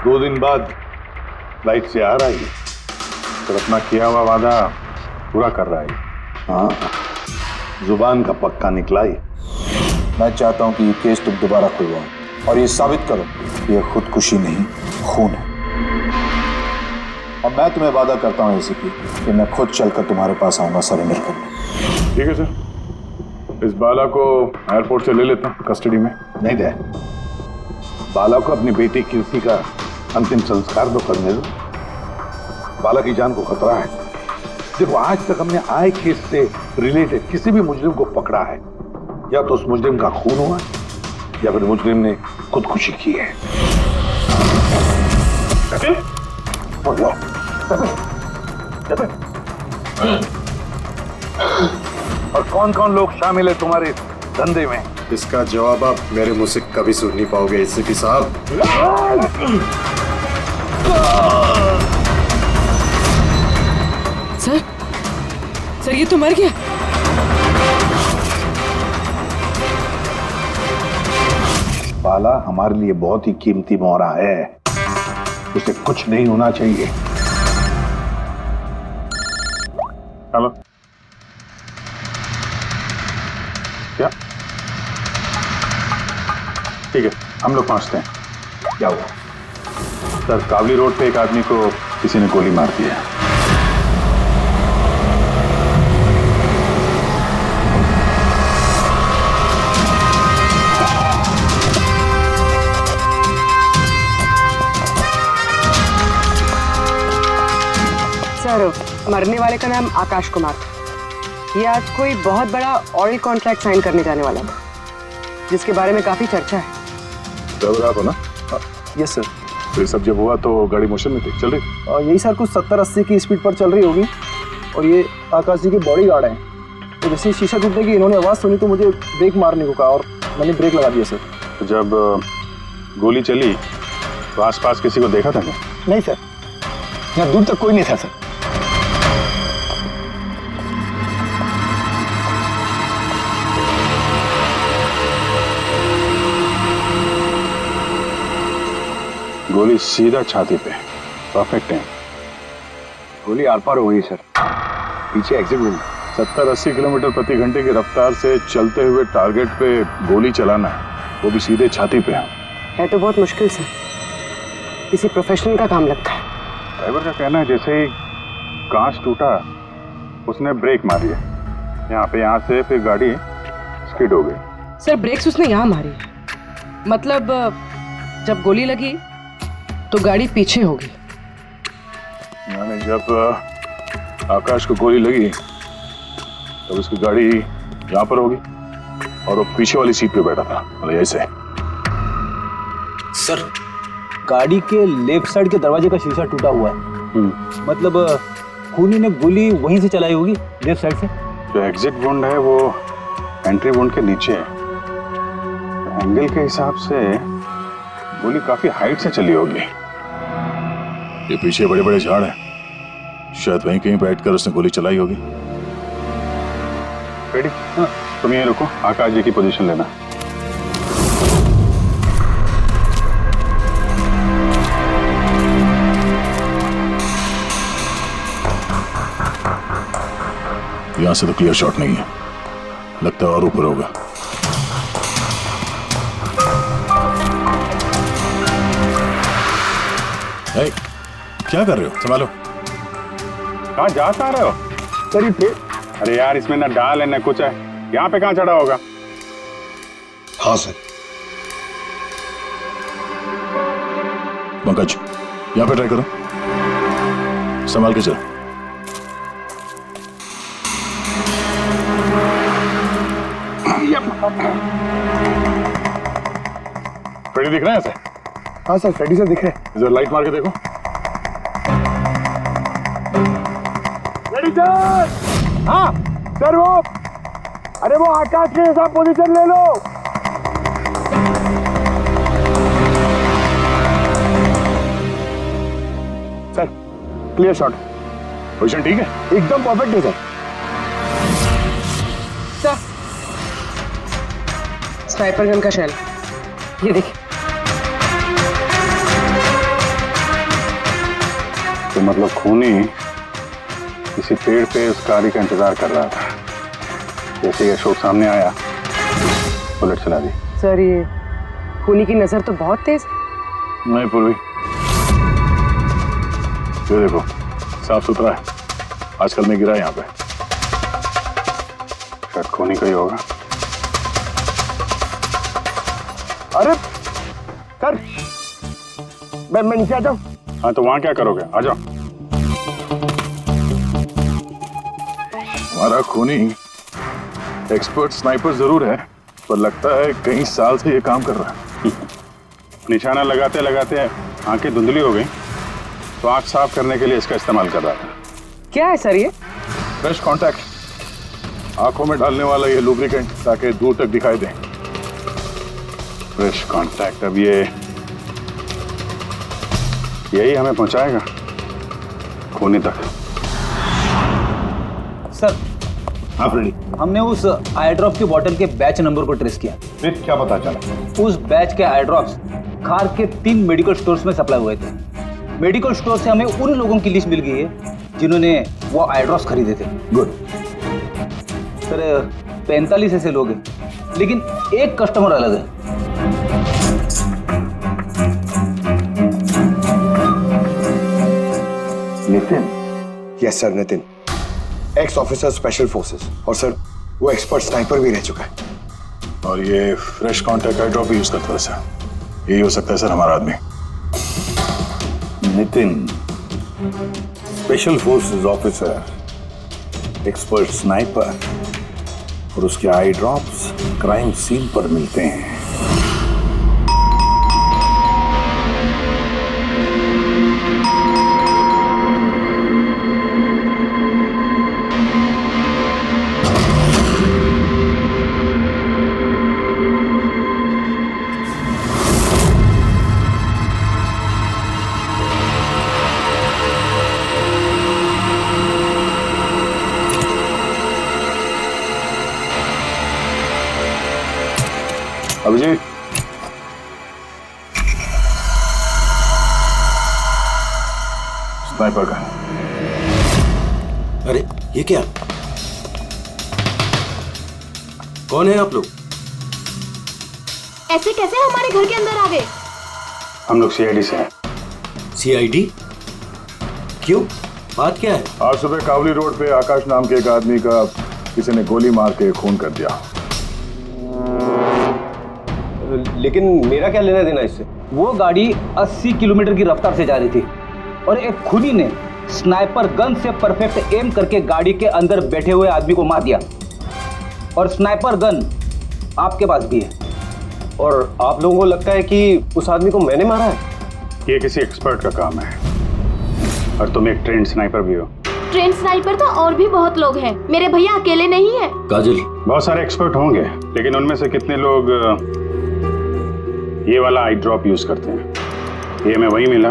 2 दिन बाद फ्लाइट से आ रहा है तो अपना किया हुआ वादा पूरा कर रहा है। हाँ, जुबान का पक्का निकला ही। मैं चाहता हूं कि ये केस तुम दोबारा खुलवाओ और ये साबित करो कि ये खुदकुशी नहीं, खून है। और मैं तुम्हें वादा करता हूं एसीपी कि मैं खुद चलकर तुम्हारे पास आऊंगा सरेंडर करने। ठीक है सर, इस बाला को एयरपोर्ट से ले लेता हूँ कस्टडी में। नहीं दे, बाला को अपनी बेटी कीर्ति का अंतिम संस्कार तो करने दो। बाला की जान को खतरा है। देखो, आज तक हमने आए केस से रिलेटेड किसी भी मुजरिम को पकड़ा है, या तो उस मुजरिम का खून हुआ है या फिर मुजरिम ने खुदकुशी की है। और कौन कौन लोग शामिल है तुम्हारे धंधे में? इसका जवाब आप मेरे मुंह से कभी सुन नहीं पाओगे एसीपी साहब। सर ये तो मर गया। बाला हमारे लिए बहुत ही कीमती मोहरा है, उसे कुछ नहीं होना चाहिए। हेलो, क्या? ठीक है, हम लोग पहुंचते हैं। क्या हुआ? सर, कावली रोड पे एक आदमी को किसी ने गोली मार दी है। सर, मरने वाले का नाम आकाश कुमार था। ये आज कोई बहुत बड़ा ऑयल कॉन्ट्रैक्ट साइन करने जाने वाला था, जिसके बारे में काफी चर्चा है। ड्राइवर आप हो ना? Yes sir. तो ये सब जब हुआ तो गाड़ी मोशन में थी, चल रही थी? यही सर कुछ 70-80 की स्पीड पर चल रही होगी। और ये आकाश जी के बॉडी गार्ड हैं। तो जैसे शीशा टूटने की इन्होंने आवाज़ सुनी तो मुझे ब्रेक मारने को कहा और मैंने ब्रेक लगा दिया सर। तो जब गोली चली तो आसपास किसी को देखा था क्या? नहीं सर, यहाँ दूर तक कोई नहीं था सर। गोली सीधा छाती पे, परफेक्ट है। गोली आर पार हो गई सर, पीछे एग्जिट हुई। 70-80 किलोमीटर प्रति घंटे की रफ्तार से चलते हुए टारगेट पे गोली चलाना, वो भी सीधे छाती पे है तो बहुत मुश्किल सर, किसी प्रोफेशनल का काम लगता है। ड्राइवर का कहना है जैसे ही कांच टूटा उसने ब्रेक मारी है यहाँ से, फिर गाड़ी स्किड हो गई। सर, ब्रेक्स उसने यहाँ मारी, मतलब जब गोली लगी तो गाड़ी पीछे होगी। मैंने जब आकाश को गोली लगी तब उसकी गाड़ी यहाँ पर होगी और वो पीछे वाली सीट पे बैठा था, मतलब ऐसे। सर, गाड़ी के लेफ्ट साइड के दरवाजे का शीशा टूटा हुआ है। मतलब खूनी ने गोली वहीं से चलाई होगी, लेफ्ट साइड से। जो एग्जिट वुंड है वो एंट्री वुंड के नीचे है। एंगल के हिसाब से गोली काफी हाइट से चली होगी। ये पीछे बड़े बड़े झाड़ हैं, शायद वहीं कहीं बैठकर उसने गोली चलाई होगी। रेडी? हाँ, तुम यहीं रुको, आकाश जी की पोजीशन लेना। यहां से तो क्लियर शॉट नहीं है, लगता है और ऊपर होगा। क्या कर रहे हो? संभालो। कहाँ जा रहे हो? अरे यार, इसमें ना डाल है ना कुछ है, यहाँ पे कहाँ चढ़ा होगा? हाँ सर। पंकज, यहाँ पे ट्राई करो, संभाल के चलो। फ्रेडी दिख रहे हैं ऐसे? हाँ सर, फ्रेडी सर दिख रहे हैं। इधर लाइट मार के देखो। हाँ सर, वो आकाश के साथ पोजीशन ले लो। Sir, clear shot. पोजीशन ठीक है? एकदम परफेक्ट है सर। सर, स्नाइपर गन का शेल, ये देखिए। तो मतलब खूनी किसी पेड़ पे उस गाड़ी का इंतजार कर रहा था। जैसे ही अशोक सामने आया, बुलेट चला दी। सर ये खूनी की नजर तो बहुत तेज है। नहीं पूर्वी, ये देखो साफ सुथरा है। आजकल मैं गिरा यहाँ पे। शायद खूनी का ही होगा। अरे सर, मैं नीचे आ जाऊं? हाँ तो वहां क्या करोगे? आ जाओ। हमारा खूनी एक्सपर्ट स्नाइपर जरूर है, पर लगता है कई साल से ये काम कर रहा है। निशाना लगाते लगाते आंखें धुंधली हो गई, तो आंख साफ करने के लिए इसका इस्तेमाल कर रहा था। क्या है सर ये? फ्रेश कांटेक्ट, आंखों में डालने वाला ये लुब्रिकेंट, ताकि दूर तक दिखाई दे। Fresh contact. अब ये यही हमें पहुंचाएगा खूनी तक। सर हाँ फ्रेडी, हमने उस आई ड्रॉप की बोतल के बैच नंबर को ट्रेस किया। फिर क्या पता चला? उस बैच के आई ड्रॉप्स खार के 3 मेडिकल स्टोर्स में सप्लाई हुए थे। मेडिकल स्टोर से हमें उन लोगों की लिस्ट मिल गई है जिन्होंने वो आई ड्रॉप्स खरीदे थे। गुड। सर 45 ऐसे लोग हैं, लेकिन एक कस्टमर अलग है। Nitin? Yes sir, Nitin, x officer special forces, और सर वो एक्सपर्ट स्नाइपर भी रह चुका है। और ये फ्रेश कांटेक्ट आई ड्रॉप यूज करता है सर। यही हो सकता है सर हमारा आदमी। Nitin, special forces officer, expert sniper और उसके आई ड्रॉप्स क्राइम सीन पर मिलते हैं। अभिजीत, स्नाइपर का। अरे ये क्या? कौन है आप लोग? ऐसे कैसे हमारे घर के अंदर आ गए? हम लोग सीआईडी से हैं। सीआईडी? क्यों? बात क्या है? आज सुबह कावली रोड पे आकाश नाम के एक आदमी का किसी ने गोली मार के खून कर दिया। लेकिन मेरा क्या लेना देना इससे? वो गाड़ी 80 किलोमीटर की रफ्तार से जा रही थी और एक खूनी ने स्नाइपर गन से परफेक्ट एम करके गाड़ी के अंदर बैठे हुए आदमी को मार दिया। और स्नाइपर गन आपके पास भी है। और आप लोगों को लगता है कि उस आदमी को मैंने मारा है? ये किसी एक्सपर्ट का काम है, और तुम एक ट्रेंड स्नाइपर भी हो। ट्रेन स्नाइपर तो और भी बहुत लोग हैं, मेरे भैया अकेले नहीं है। काजल, बहुत सारे एक्सपर्ट होंगे, लेकिन उनमें से कितने लोग ये वाला आई ड्रॉप यूज करते हैं? ये हमें वही मिला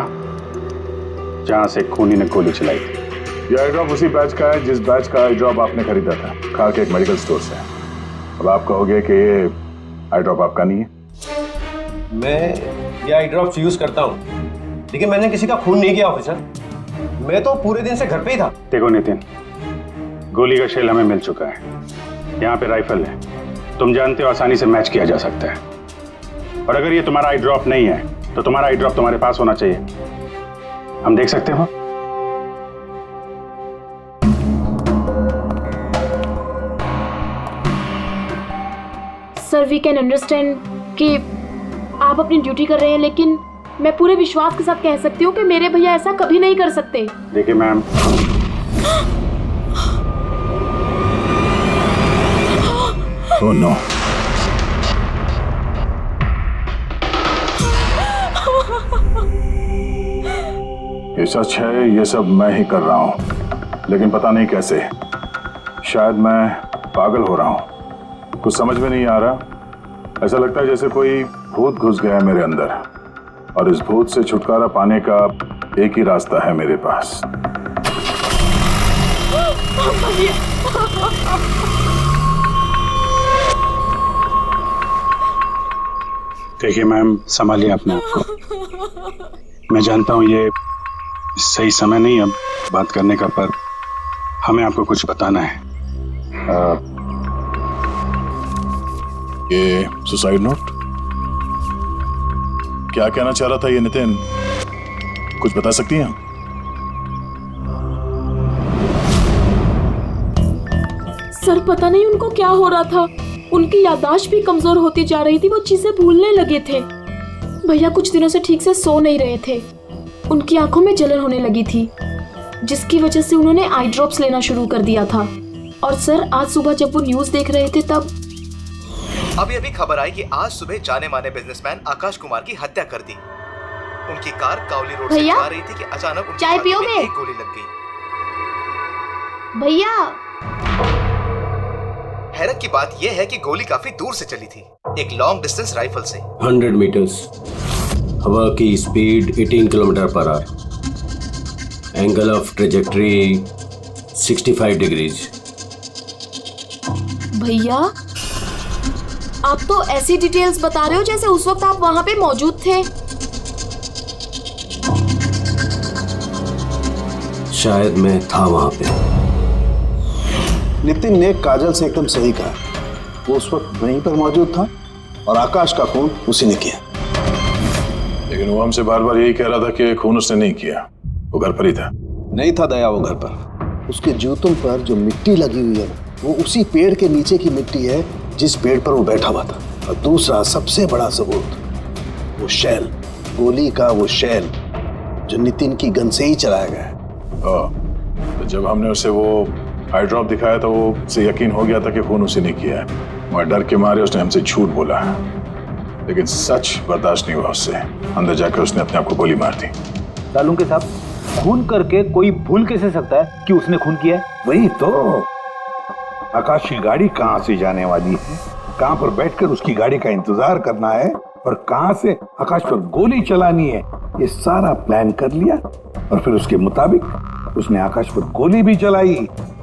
जहां से खूनी ने गोली चलाई थी। ये आई ड्रॉप उसी बैच का है जिस बैच का आई ड्रॉप आपने खरीदा था खार के एक मेडिकल स्टोर से। अब आप कहोगे कि ये आई ड्रॉप आपका नहीं है। मैं ये आई ड्रॉप्स यूज करता हूँ, लेकिन मैंने किसी का खून नहीं किया ऑफिसर। मैं तो पूरे दिन से घर पे ही था। देखो नितिन, गोली का शेल हमें मिल चुका है, यहाँ पे राइफल है, तुम जानते हो आसानी से मैच किया जा सकता है। और अगर ये तुम्हारा आई ड्रॉप नहीं है तो तुम्हारा आई ड्रॉप तुम्हारे पास होना चाहिए। हम देख सकते हो? सर वी कैन अंडरस्टैंड कि आप अपनी ड्यूटी कर रहे हैं, लेकिन मैं पूरे विश्वास के साथ कह सकती हूँ कि मेरे भैया ऐसा कभी नहीं कर सकते। देखिए मैम, ओह नो, ये सच है, ये सब मैं ही कर रहा हूं, लेकिन पता नहीं कैसे। शायद मैं पागल हो रहा हूं, कुछ समझ में नहीं आ रहा। ऐसा लगता है जैसे कोई भूत घुस गया है मेरे अंदर, और इस भूत से छुटकारा पाने का एक ही रास्ता है मेरे पास। देखिए मैम, संभालिए अपने आप को। मैं जानता हूँ ये सही समय नहीं अब बात करने का, पर हमें आपको कुछ बताना है। ये सुसाइड नोट क्या कहना चाह रहा था ये नितिन, कुछ बता सकती हैं? सर पता नहीं उनको क्या हो रहा था, उनकी याददाश्त भी कमजोर होती जा रही थी, वो चीजें भूलने लगे थे। भैया कुछ दिनों से ठीक से सो नहीं रहे थे, उनकी आंखों में जलन होने लगी थी, जिसकी वजह से उन्होंने आई ड्रॉप्स लेना शुरू कर दिया था। और सर आज सुबह जब वो न्यूज देख रहे थे तब अभी खबर आई कि आज सुबह जाने माने बिजनेसमैन आकाश कुमार की हत्या कर दी। उनकी कार कावली रोड से जा रही थी कि अचानक उनकी चाय छाती में पियोगे? एक गोली लग गई। भैया हैरत की बात यह है कि गोली काफी दूर से चली थी, एक लॉन्ग डिस्टेंस राइफल से। 100 मीटर्स, हवा की speed 18 kilometre per hour, angle of trajectory 65 degrees. भैया आप तो ऐसी डिटेल्स बता रहे हो जैसे उस वक्त आप वहां पे मौजूद थे। शायद मैं था वहां पे। नितिन ने काजल से एकदम सही कहा, वो उस वक्त वहीं पर मौजूद था और आकाश का खून उसी ने किया। लेकिन वो हमसे बार बार यही कह रहा था कि खून उसने नहीं किया, वो घर पर ही था। नहीं था दया वो घर पर, उसके जूतों पर जो मिट्टी लगी हुई है वो उसी पेड़ के नीचे की मिट्टी है जिस पेड़ पर वो बैठा हुआ था। और दूसरा सबसे बड़ा सबूत, वो शैल, गोली का वो शैल जो नितिन की गन से ही चलाया गया है। तो जब हमने उसे वो आई ड्रॉप दिखाया तो वो उसे यकीन हो गया था कि खून उसी ने किया है, मगर डर के मारे उसने हमसे झूठ बोला है। लेकिन सच बर्दाश्त नहीं हुआ उससे, अंदर जाकर उसने अपने आप को गोली मार दी। सालूं के साहब, खून करके कोई भूल कैसे सकता है कि उसने खून किया है? वही तो, आकाश की गाड़ी कहाँ से जाने वाली है, कहाँ पर बैठकर उसकी गाड़ी का इंतजार करना है और कहाँ से आकाश पर गोली चलानी है, ये सारा प्लान कर लिया। और फिर उसके मुताबिक उसने आकाश पर गोली भी चलाई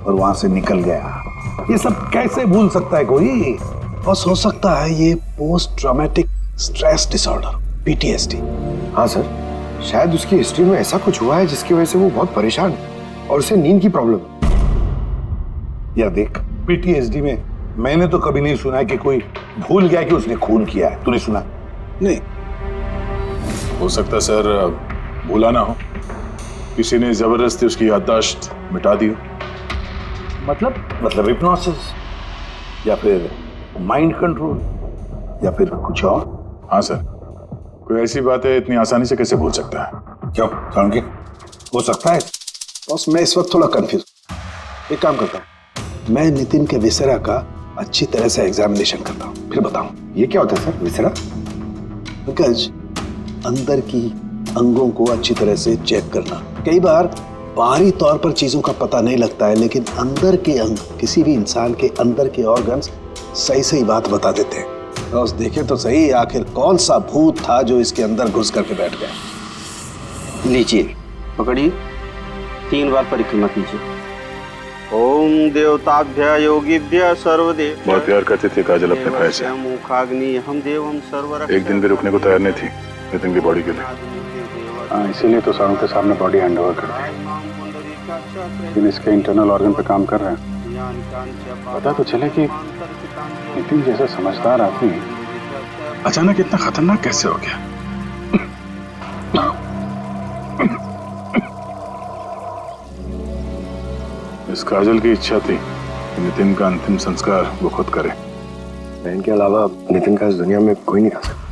और वहां से निकल गया। ये सब कैसे भूल सकता है कोई? बस हो सकता है ये post traumatic stress disorder, PTSD। हाँ सर, शायद उसकी हिस्ट्री में ऐसा कुछ हुआ है जिसकी वजह से वो बहुत परेशान है और उसे नींद की प्रॉब्लम है। या देख, PTSD में मैंने तो कभी नहीं सुना कि कोई भूल गया कि उसने खून किया है। तूने सुना? नहीं। हो सकता सर भूला ना हो, किसी ने जबरदस्ती उसकी याददाश्त मिटा दी हो। मतलब हिप्नोसिस या फिर माइंड कंट्रोल या फिर कुछ और। हाँ सर, कोई ऐसी बात है इतनी आसानी से कैसे भूल सकता है? क्यों के हो सकता है? बस मैं इस वक्त थोड़ा कंफ्यूज। एक काम करता हूँ, मैं नितिन के विसरा का अच्छी तरह से एग्जामिनेशन करता हूँ, फिर बताऊँ। ये क्या होता है सर, विसरा? बिकॉज अंदर की अंगों को अच्छी तरह से चेक करना। कई बार बाहरी तौर पर चीजों का पता नहीं लगता है, लेकिन अंदर के अंग, किसी भी इंसान के अंदर के ऑर्गन्स सही सही बात बता देते हैं। बस देखे तो सही, आखिर कौन सा भूत था जो इसके अंदर घुस करके बैठ गया। लीजिए, पकड़िए, 3 बार परिक्रमा कीजिए। ओम देवताभ्य योगिभ्य सर्वदेव। बहुत प्यार करती थी काजल अपने भाई से, मुखाग्नि हम देवम सर्वरक्षक। एक दिन भी रुकने को तैयार नहीं थी नितिन की बॉडी के लिए। हाँ, इसीलिए तो सारों के सामने बॉडी हैंड ओवर कर दी, लेकिन इसके इंटरनल ऑर्गन पे काम कर रहे हैं। पता तो चले कि नितिन जैसा समझदार आदमी अचानक इतना खतरनाक कैसे हो गया। इस काजल की इच्छा थी कि नितिन का अंतिम संस्कार वो खुद करे। बहन के अलावा नितिन का इस दुनिया में कोई नहीं कर सकता।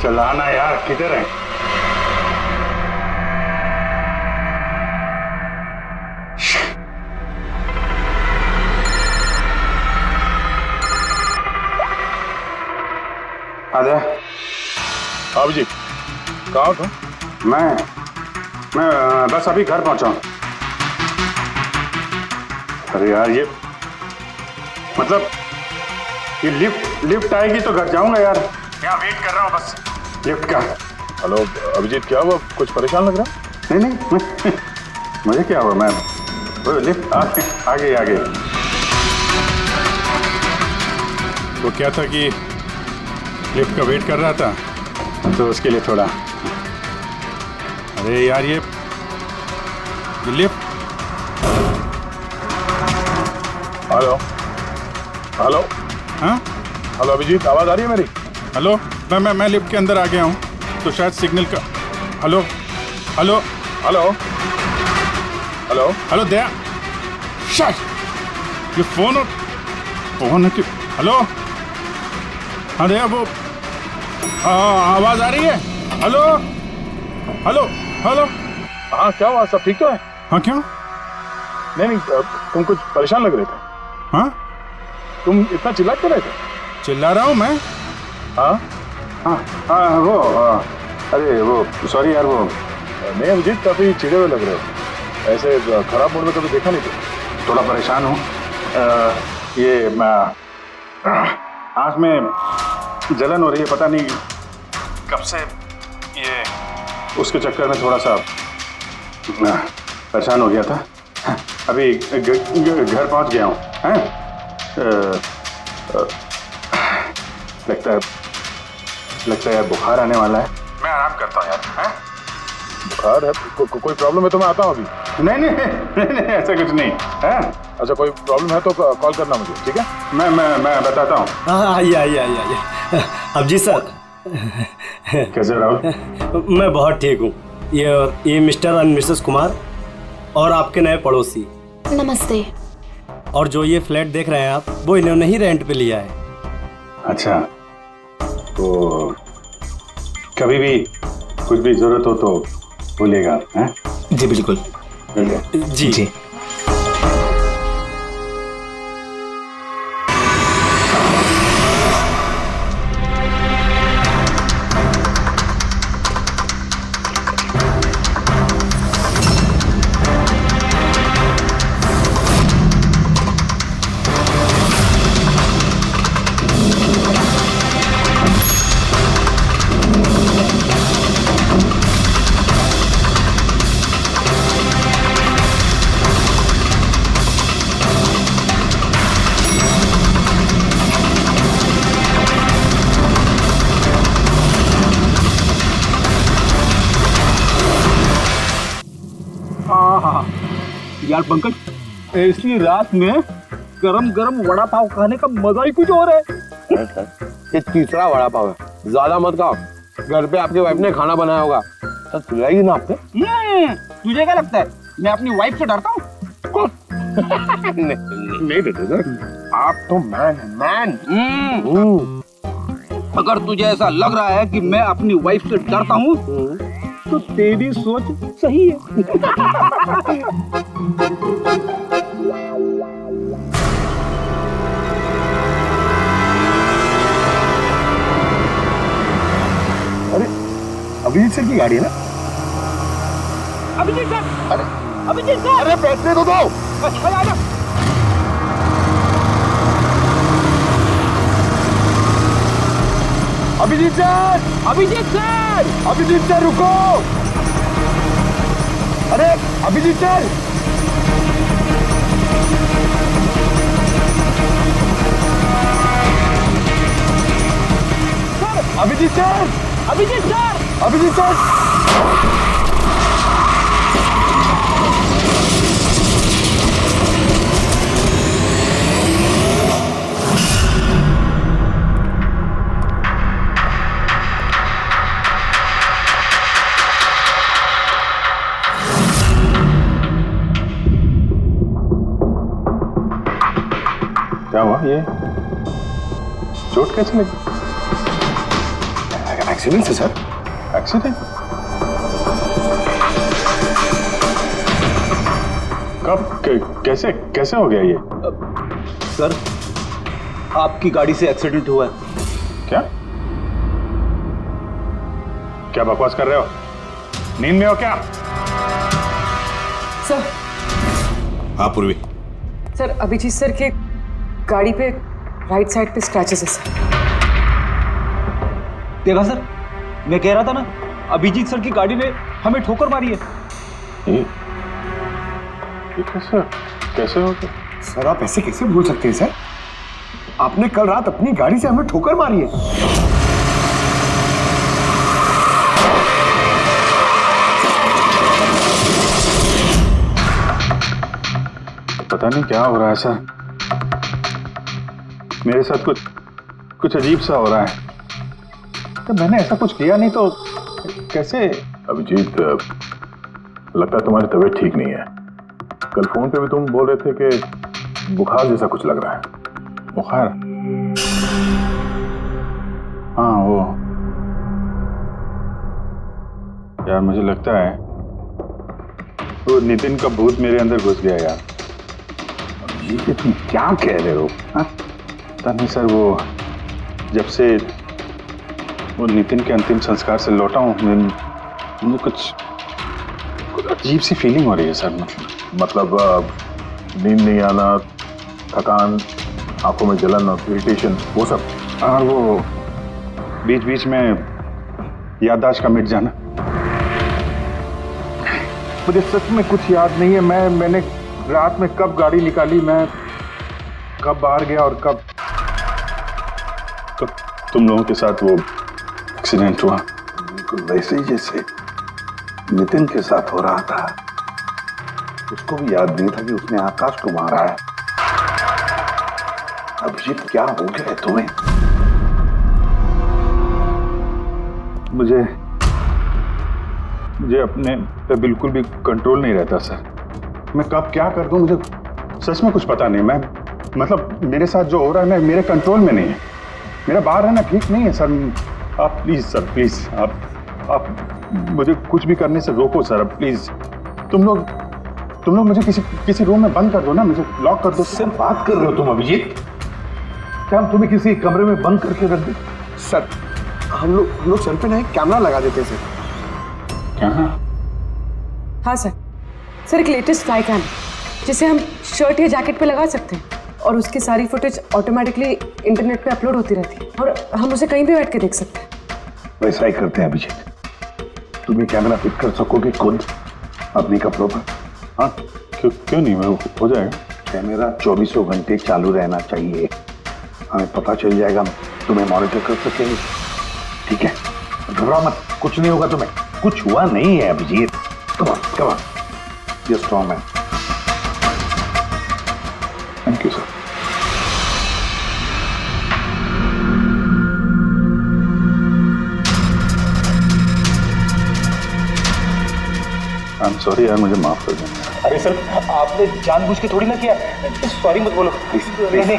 चलाना यार, किधर है? आजा। आप जी कहाँ था? मैं बस अभी घर पहुंचा हूं। अरे यार ये मतलब ये लिफ्ट आएगी तो घर जाऊंगा यार। यहाँ वेट कर रहा हूँ बस लिफ्ट का। हेलो अभिजीत, क्या हुआ? कुछ परेशान लग रहा? नहीं मुझे क्या हुआ, मैं वो लिफ्ट आ गई। तो क्या था कि लिफ्ट का वेट कर रहा था तो उसके लिए थोड़ा। अरे यार ये लिफ्ट। Hello hello. हाँ हेलो अभिजीत, आवाज आ रही है मेरी? हेलो, मैं लिफ्ट के अंदर आ गया हूँ तो शायद सिग्नल का। Hello hello hello hello hello Daya, शायद ये फोन है कि। हेलो हाँ दया, वो आवाज आ रही है? Hello hello hello. हाँ क्या हुआ, सब ठीक तो है? हाँ क्यों? नहीं तुम कुछ परेशान लग रहे थे। हाँ तुम इतना चिल्ला क्यों रहे थे? चिल्ला रहा हूँ मैं? हाँ वो अरे वो सॉरी यार, वो नहीं अभिजीत, काफी चिड़े हुए लग रहे हो। ऐसे खराब मूड में कभी देखा नहीं था। थोड़ा परेशान हूँ। ये आँख में जलन हो रही है, पता नहीं कब से। ये उसके चक्कर में थोड़ा सा परेशान हो गया था। अभी घर पहुंच गया हूँ। लगता है यार बुखार आने वाला है। मैं आराम करता हूँ यार। बुखार है? कोई प्रॉब्लम है तो मैं आता हूँ अभी। नहीं ऐसा कुछ नहीं है। अच्छा कोई प्रॉब्लम है तो कॉल करना मुझे, ठीक है? मैं बताता हूँ। आइए। अभिजीत सर। कैसे राहुल? मैं बहुत ठीक हूँ। ये मिस्टर एंड मिसेस कुमार और आपके नए पड़ोसी। नमस्ते। और जो ये फ्लैट देख रहे हैं आप, वो इन्होंने ही रेंट पे लिया है। अच्छा, तो कभी भी कुछ भी जरूरत हो तो बोलिएगा। हैं? जी बिल्कुल। जी। यार पंकज, ऐसी रात में गरम गरम वड़ा पाव खाने का मजा ही कुछ और है। ये तीसरा वड़ा पाव है, ज्यादा मत खाओ। घर पे आपकी वाइफ ने खाना बनाया होगा तो खिलाएगी ना आपने। तुझे क्या लगता है मैं अपनी वाइफ से डरता हूँ? नहीं बेटे सर, आप तो मैन। अगर तुझे ऐसा लग रहा है कि मैं अपनी वाइफ से डरता हूँ तो तेरी सोच सही है। अरे अभिजीत सर की गाड़ी है ना? अभिजीत सर, अरे बैठने तो दो। अभिजीत सर रुको। अरे अभिजीत सर। अभिजीत सर। क्या हुआ? ये चोट कैसे लगी? एक्सीडेंट है सर। एक्सीडेंट? कब? कैसे कैसे हो गया ये? सर, आपकी गाड़ी से एक्सीडेंट हुआ है। क्या क्या बकवास कर रहे हो? नींद में हो क्या? सर। हाँ पूर्वी। सर, अभिजीत सर के गाड़ी पे राइट साइड पे स्क्रैचेस है सर। देखा सर, मैं कह रहा था ना, अभिजीत सर की गाड़ी ने हमें ठोकर मारी है। ये कैसे कैसे हो गया? सर आप ऐसे कैसे भूल सकते हैं सर? आपने कल रात अपनी गाड़ी से हमें ठोकर मारी है। पता नहीं क्या हो रहा है सर, मेरे साथ कुछ अजीब सा हो रहा है। तो मैंने ऐसा कुछ किया नहीं तो कैसे? अभिजीत, लगता है तुम्हारी तबीयत ठीक नहीं है। कल फोन पे भी तुम बोल रहे थे कि बुखार जैसा कुछ लग रहा है। बुखार? हाँ वो यार, मुझे लगता है वो नितिन का भूत मेरे अंदर घुस गया यार। ये तुम क्या कह रहे हो? पता नहीं सर, वो जब से वो नितिन के अंतिम संस्कार से लौटा हूँ, मुझे कुछ अजीब सी फीलिंग हो रही है सर। मतलब नींद नहीं आना, थकान, आंखों में जलन और इरिटेशन, वो सब? और वो बीच बीच में याददाश्त का मिट जाना। मुझे सच में कुछ याद नहीं है। मैंने रात में कब गाड़ी निकाली, मैं कब बाहर गया और कब तुम लोगों के साथ वो एक्सीडेंट हुआ। बिल्कुल वैसे ही जैसे नितिन के साथ हो रहा था। उसको भी याद नहीं था कि उसने आकाश को मारा है। अभिजीत, क्या हो गया है तुम्हें? मुझे अपने पे बिल्कुल भी कंट्रोल नहीं रहता सर। मैं कब क्या कर दूं, मुझे सच में कुछ पता नहीं। मैं मतलब मेरे साथ जो हो रहा है मैं मेरे कंट्रोल में नहीं है। मेरा बाहर रहना ठीक नहीं है सर। आप प्लीज सर, प्लीज आप मुझे कुछ भी करने से रोको सर, प्लीज। तुम लोग मुझे किसी रूम में बंद कर दो ना, मुझे लॉक कर दो। सर बात कर रहे हो तुम अभिजीत? क्या हम तुम्हें किसी कमरे में बंद करके रख दे? सर हम लोग सर पे ना एक कैमरा लगा देते हैं सर। हाँ सर, एक लेटेस्ट फ्लाई कैम जिसे हम शर्ट या जैकेट पे लगा सकते हैं और उसकी सारी फुटेज ऑटोमेटिकली इंटरनेट पे अपलोड होती रहती है और हम उसे कहीं भी बैठ के देख सकते हैं। वैसा ही करते हैं अभिजीत। तुम ये कैमरा फिट कर सकोगे खुद अपने कपड़ों पर? हाँ क्यों नहीं, मैं हो जाएगा। कैमरा 24 घंटे चालू रहना चाहिए। हमें पता चल जाएगा, तुम्हें मॉनिटर कर सकेंगे। ठीक है, घबराओ मत, कुछ नहीं होगा तुम्हें। कुछ हुआ नहीं है Abhijit. Come on, you strong man. Thank you sir. I am sorry यार, मुझे माफ कर देना। अरे सर, आपने जानबूझ के थोड़ी ना किया। सॉरी मत बोलो प्लीज। नहीं।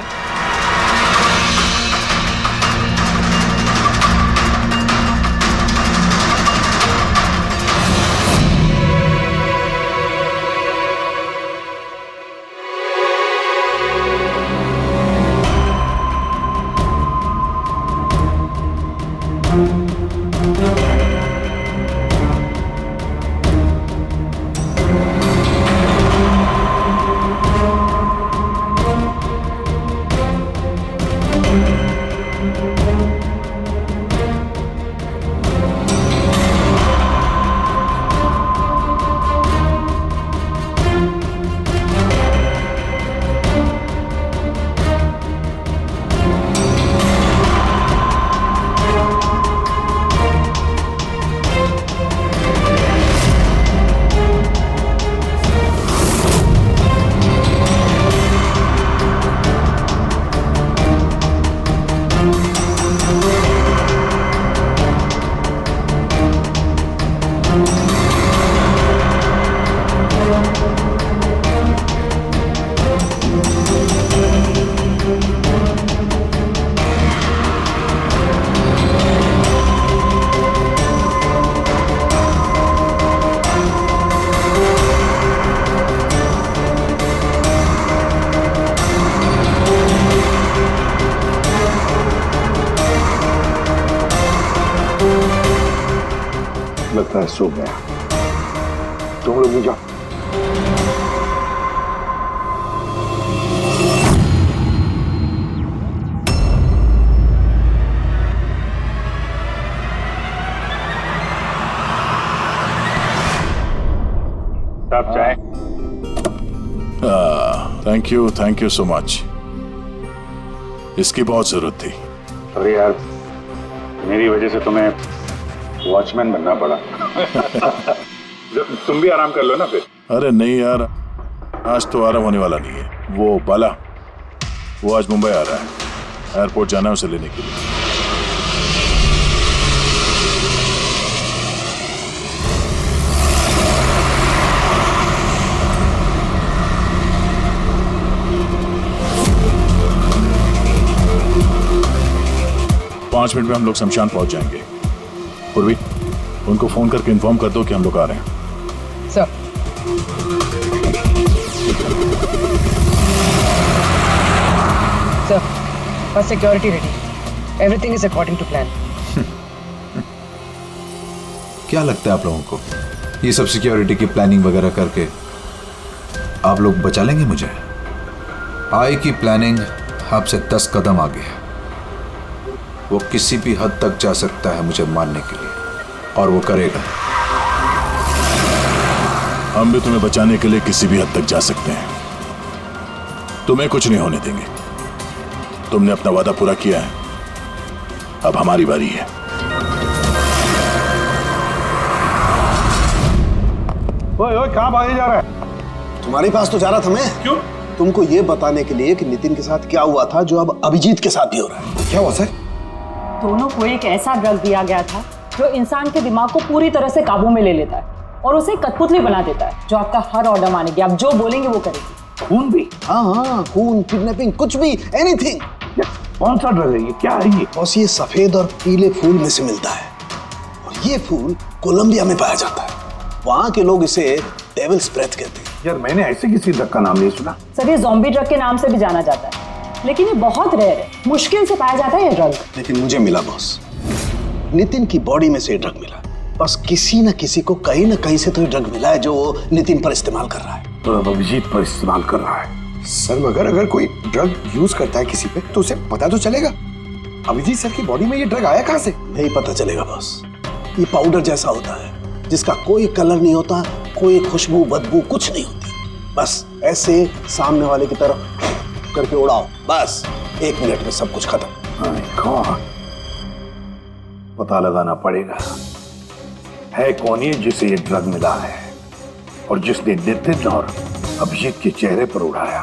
लगता है सो गया। तुम लोग भी जाओ। साहब चाय। Thank you so much. इसकी बहुत जरूरत थी। अरे यार, मेरी वजह से तुम्हें वॉचमैन बनना पड़ा। तुम भी आराम कर लो ना फिर। अरे नहीं यार, आज तो आराम होने वाला नहीं है। वो बाला, वो आज मुंबई आ रहा है, एयरपोर्ट जाना है उसे लेने के लिए। 5 मिनट में हम लोग शमशान पहुंच जाएंगे। पूर्वी, उनको फोन करके इन्फॉर्म कर दो कि हम लोग आ रहे हैं। सर। सर, बस security ready. Everything is according to plan. क्या लगता है आप लोगों को, ये सब सिक्योरिटी की प्लानिंग वगैरह करके आप लोग बचा लेंगे मुझे? आई की प्लानिंग आपसे 10 कदम आगे है। वो किसी भी हद तक जा सकता है मुझे मारने के लिए, और वो करेगा। हम भी तुम्हें बचाने के लिए किसी भी हद तक जा सकते हैं। तुम्हें कुछ नहीं होने देंगे। तुमने अपना वादा पूरा किया है, अब हमारी बारी है। ओए कहाँ भागे जा रहा है? तुम्हारे पास तो जा रहा था मैं। क्यों? तुमको ये बताने के लिए कि नितिन के साथ क्या हुआ था जो अब अभिजीत के साथ भी हो रहा है। क्या हुआ सर? दोनों को एक ऐसा ड्रग दिया गया था जो इंसान के दिमाग को पूरी तरह से काबू में ले लेता है और उसे कठपुतली बना देता है, जो आपका हर ऑर्डर मानेगी। आप जो बोलेंगे वो करेगी। खून भी? हाँ, खून, किडनैपिंग, कुछ भी, एनीथिंग। कौन सा ड्रग है ये? क्या है ये? बॉस, ये सफेद और पीले फूल में से मिलता है, और ये फूल कोलंबिया में पाया जाता है। वहां के लोग इसे डेविल्स ब्रेथ कहते हैं। यार, मैंने ऐसे किसी ड्रग का नाम नहीं सुना। सर, ये ज़ॉम्बी ड्रग के नाम से भी जाना जाता है, लेकिन ये बहुत रेयर है, मुश्किल से पाया जाता है ये ड्रग। लेकिन मुझे मिला बॉस, नितिन की बॉडी में से ये ड्रग मिला। बस किसी न किसी को कहीं ना कहीं से तो ये ड्रग मिला है जो वो नितिन पर इस्तेमाल कर रहा है। तो अभिजीत पर इस्तेमाल कर रहा है। सर, मगर अगर कोई ड्रग यूज करता है किसी पे तो उसे पता तो चलेगा। अभिजीत सर की बॉडी में ये ड्रग आया कहां से? नहीं पता चलेगा बॉस। ये पाउडर जैसा होता है जिसका कोई कलर नहीं होता, कोई खुशबू बदबू कुछ नहीं होती। बस ऐसे सामने वाले की तरफ करके उड़ाओ, बस 1 मिनट में सब कुछ खत्म। पता लगाना पड़ेगा है कौन ये जिसे ये ड्रग मिला है और जिसने नितिन और अभिजीत के चेहरे पर उड़ाया।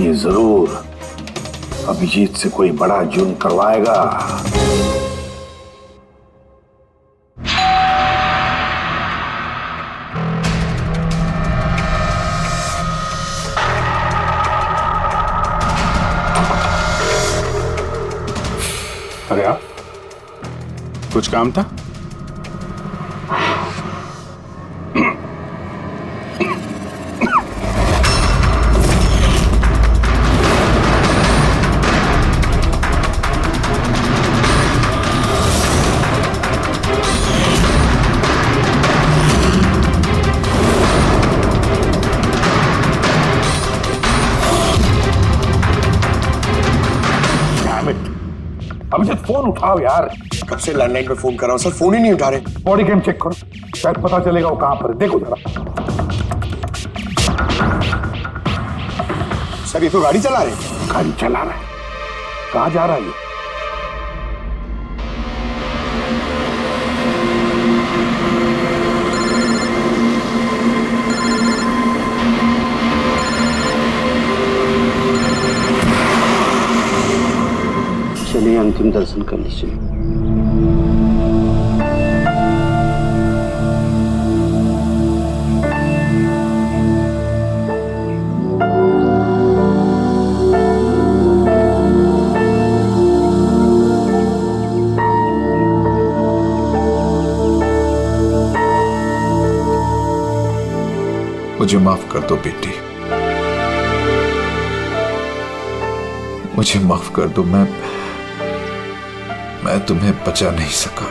ये जरूर अभिजीत से कोई बड़ा जुर्म करवाएगा। अरे आप, कुछ काम था? अभिजीत, फोन उठाओ यार। कब से लैंडलाइन पे फोन कर रहा हूं सर, फोन ही नहीं उठा रहे। बॉडी कैम चेक करो, शायद पता चलेगा वो कहां पर है। देखो जरा। सर, ये तो गाड़ी चला रहे हैं। गाड़ी चला रहा है? कहां जा रहा है ये? चलिए अंतिम दर्शन कर लीजिए। मुझे माफ कर दो बेटी, मुझे माफ कर दो। मैं तुम्हें बचा नहीं सका,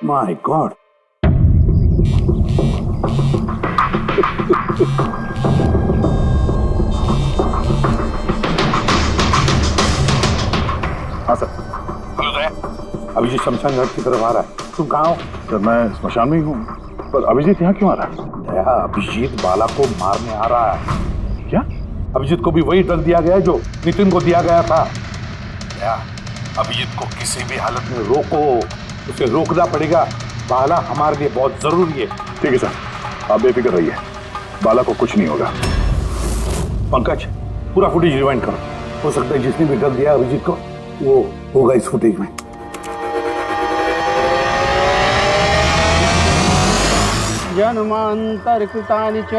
My God. हाँ सर। हेलो दया, अभिजीत शमशान घाट की तरफ आ रहा है। तुम कहाँ हो? सर मैं स्मशान में ही हूँ, पर अभिजीत यहाँ क्यों आ रहा है? दया, अभिजीत बाला को मारने आ रहा है। क्या? अभिजीत को भी वही ड्रग दिया गया है जो नितिन को दिया गया था। दया, अभिजीत को किसी भी हालत में रोको, उसे रोकना पड़ेगा। बाला हमारे लिए बहुत जरूरी है। ठीक है सर, आप बेफिक्र रहिए, बाला को कुछ नहीं होगा। पंकज, पूरा फुटेज रिवाइंड करो। हो सकता है जिसने भी ड्रग दिया अभिजीत को वो होगा इस फुटेज में। जन्मांतरकृतानि च।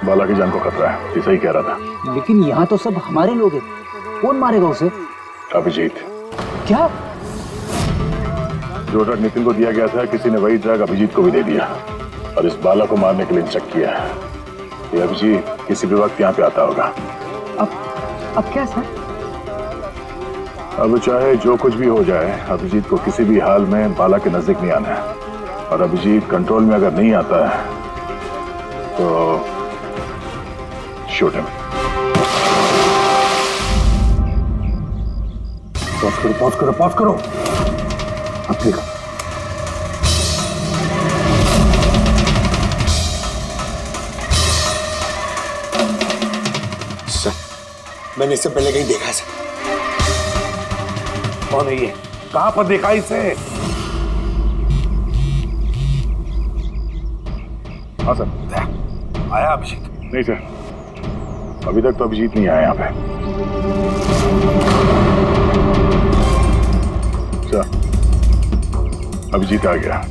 बाला की जान को खतरा है, ये सही कह रहा था। लेकिन यहाँ तो सब हमारे लोग हैं, कौन मारेगा उसे? अभिजीत। क्या? जो ड्रग नितिन को दिया गया था, किसी ने वही ड्रग अभिजीत को भी दे दिया और इस बाला को मारने के लिए इंस्ट्रक्ट किया है। ये अभिजीत किसी भी वक्त यहाँ पे आता होगा। अब क्या सर? अब चाहे जो कुछ भी हो जाए, अभिजीत को किसी भी हाल में बाला के नजदीक नहीं आना है। और अभिजीत कंट्रोल में अगर नहीं आता है तो शूट हिम। पॉज करो। अब देखो, सर मैंने इससे पहले कहीं देखा सर। कौन है ये? कहां पर देखा इसे? हाँ सर। आया अभिजीत? नहीं सर, अभी तक तो अभिजीत नहीं आया यहाँ पे। सर, अभिजीत आ गया।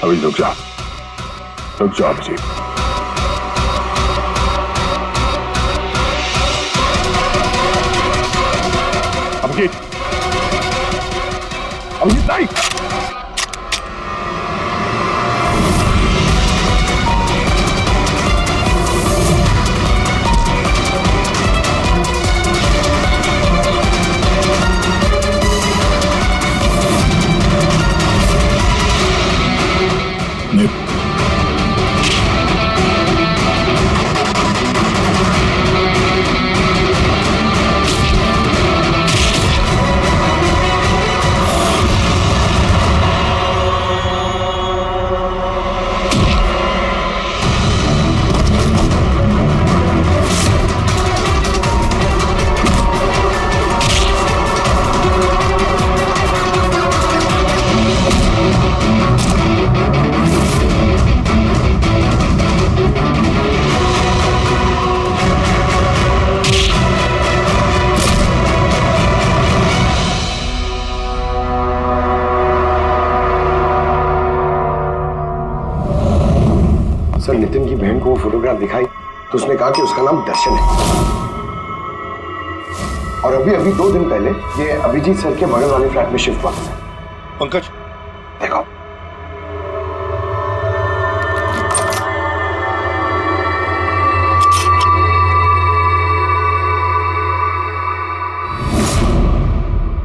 अभी रुक जाओ अभिजीत। अभिजीत नहीं। सर नितिन की बहन को वो फोटोग्राफ दिखाई तो उसने कहा कि उसका नाम दर्शन है। और अभी 2 दिन पहले ये अभिजीत सर के बगल वाले फ्लैट में शिफ्ट हुआ था। पंकज देखो,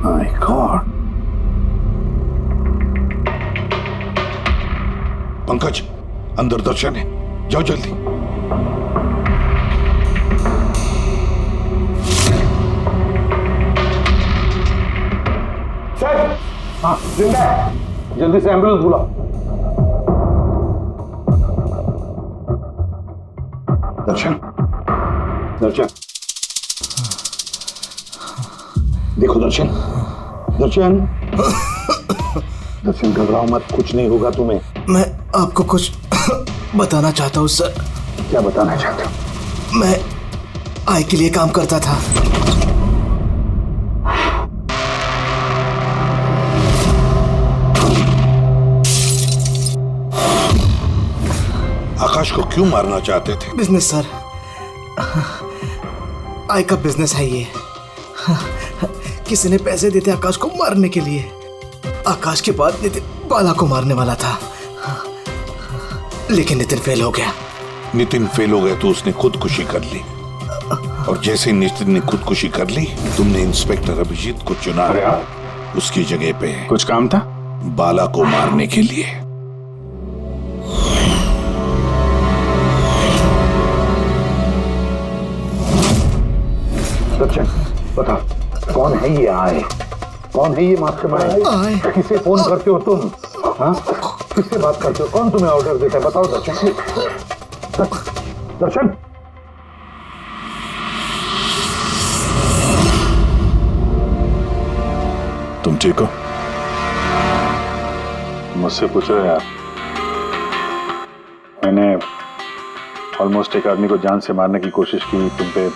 माय गॉड। पंकज, अंदर दर्शन है, जाओ जल्दी। सर, हाँ जिंदा है। जल्दी से एम्बुलेंस बुलाओ। दर्शन, दर्शन, देखो दर्शन, दर्शन, दर्शन घबराओ मत, कुछ नहीं होगा तुम्हें। मैं आपको कुछ बताना चाहता हूँ सर। क्या बताना चाहते हो? मैं आई के लिए काम करता था। आकाश को क्यों मारना चाहते थे? बिजनेस सर, आई का बिजनेस है ये। किसी ने पैसे देते आकाश को मारने के लिए। आकाश के बाद नितिन बाला को मारने वाला था, लेकिन नितिन फेल हो गया। नितिन फेल हो गया तो उसने खुदकुशी कर ली, और जैसे नितिन ने खुदकुशी कर ली, तुमने इंस्पेक्टर अभिजीत को चुना उसकी जगह पे। कुछ काम था? बाला को मारने के लिए। दर्शन, बता कौन है ये आए? कौन है ये मास्टरमाइंड? किसे फोन करते हो तुम? हाँ, किससे बात करते हो? कौन तुम्हें ऑर्डर देता है? बताओ दर्शन। दर्शन, तुम ठीक हो? मुझसे पूछो यार। मैंने ऑलमोस्ट एक आदमी को जान से मारने की कोशिश की, तुम पे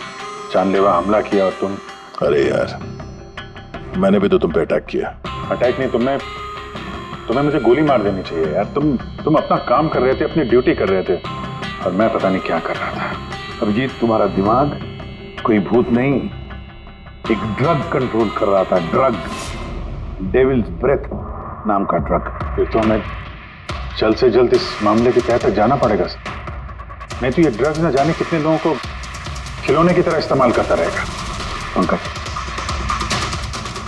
जानलेवा हमला किया, और तुम। अरे यार, मैंने भी तो तुम पे अटैक किया। अटैक नहीं, तुम्हें मुझे गोली मार देनी चाहिए यार। तुम अपना काम कर रहे थे, अपनी ड्यूटी कर रहे थे, और मैं पता नहीं क्या कर रहा था। अभिजीत, तुम्हारा दिमाग कोई भूत नहीं, एक ड्रग कंट्रोल कर रहा था। ड्रग, डेविल्स ब्रेथ नाम का ड्रग। फिर तो हमें जल्द से जल्द इस मामले के तहत जाना पड़ेगा सर। नहीं तो ये ड्रग्स न जाने कितने लोगों को खिलौने की तरह इस्तेमाल करता रहेगा। पंकज,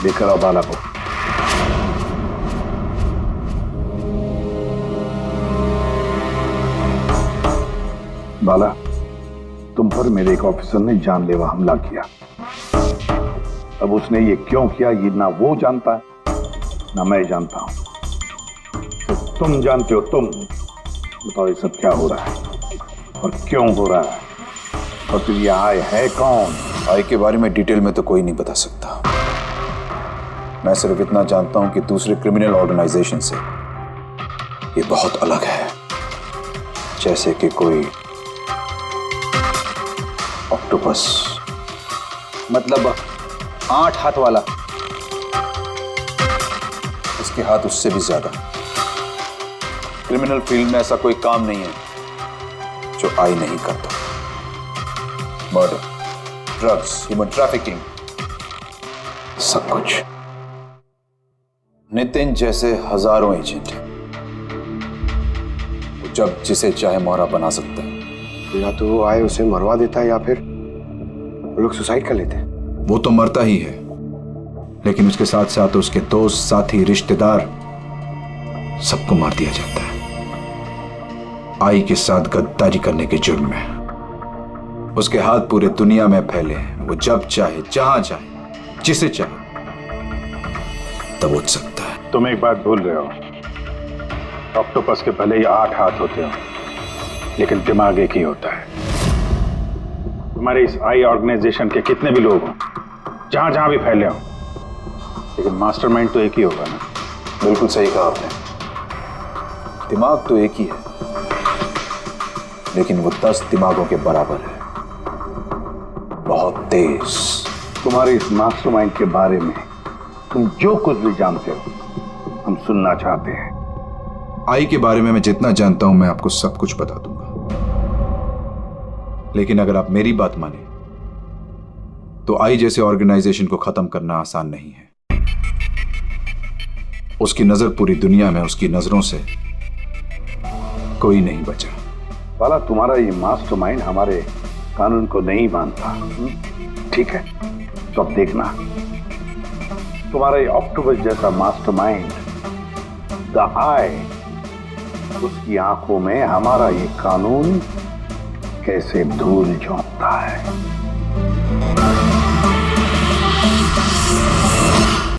लेकर आओ बाला को। बाला, तुम पर मेरे एक ऑफिसर ने जानलेवा हमला किया। अब उसने ये क्यों किया, ये ना वो जानता है ना मैं जानता हूं। तो तुम जानते हो। तुम बताओ ये सब क्या हो रहा है और क्यों हो रहा है, और फिर ये आय है कौन? आई के बारे में डिटेल में तो कोई नहीं बता सकता। मैं सिर्फ इतना जानता हूं कि दूसरे क्रिमिनल ऑर्गेनाइजेशन से ये बहुत अलग है, जैसे कि कोई ऑक्टोपस। मतलब 8 हाथ वाला। इसके हाथ उससे भी ज्यादा। क्रिमिनल फील्ड में ऐसा कोई काम नहीं है जो आई नहीं करता। मर्डर, ड्रग्स, ह्यूमन ट्रैफिकिंग, सब कुछ। नितिन जैसे हजारों एजेंट हैं, वो जब जिसे चाहे मोहरा बना सकता है। या तो वो आए उसे मरवा देता है, या फिर वो लोग सुसाइड कर लेते हैं। वो तो मरता ही है, लेकिन उसके साथ साथ उसके दोस्त, साथी, रिश्तेदार सबको मार दिया जाता है आई के साथ गद्दारी करने के जुर्म में। उसके हाथ पूरे दुनिया में फैले हैं। वो जब चाहे, जहां चाहे, जिसे चाहे दबोच सकता है। तुम एक बात भूल रहे हो, ऑक्टोपस के भले ही 8 हाथ होते हो, लेकिन दिमाग एक ही होता है। तुम्हारे इस आई ऑर्गेनाइजेशन के कितने भी लोग हों, जहां जहां भी फैले हों, लेकिन मास्टरमाइंड तो एक ही होगा ना। बिल्कुल सही कहा आपने। दिमाग तो एक ही है, लेकिन वो 10 दिमागों के बराबर है, बहुत तेज। तुम्हारे इस मास्टरमाइंड के बारे में तुम जो कुछ भी जानते हो, हम सुनना चाहते हैं। आई के बारे में मैं जितना जानता हूं, मैं आपको सब कुछ बता दूंगा। लेकिन अगर आप मेरी बात माने तो आई जैसे ऑर्गेनाइजेशन को खत्म करना आसान नहीं है। उसकी नजर पूरी दुनिया में, उसकी नजरों से कोई नहीं बचा। बाला, तुम्हारा ये मास्टरमाइंड हमारे कानून को नहीं मानता। ठीक है, तो अब देखना, तुम्हारा ये ऑक्टोपस जैसा मास्टरमाइंड, द आई, उसकी आंखों में हमारा ये कानून कैसे धूल झोंकता है।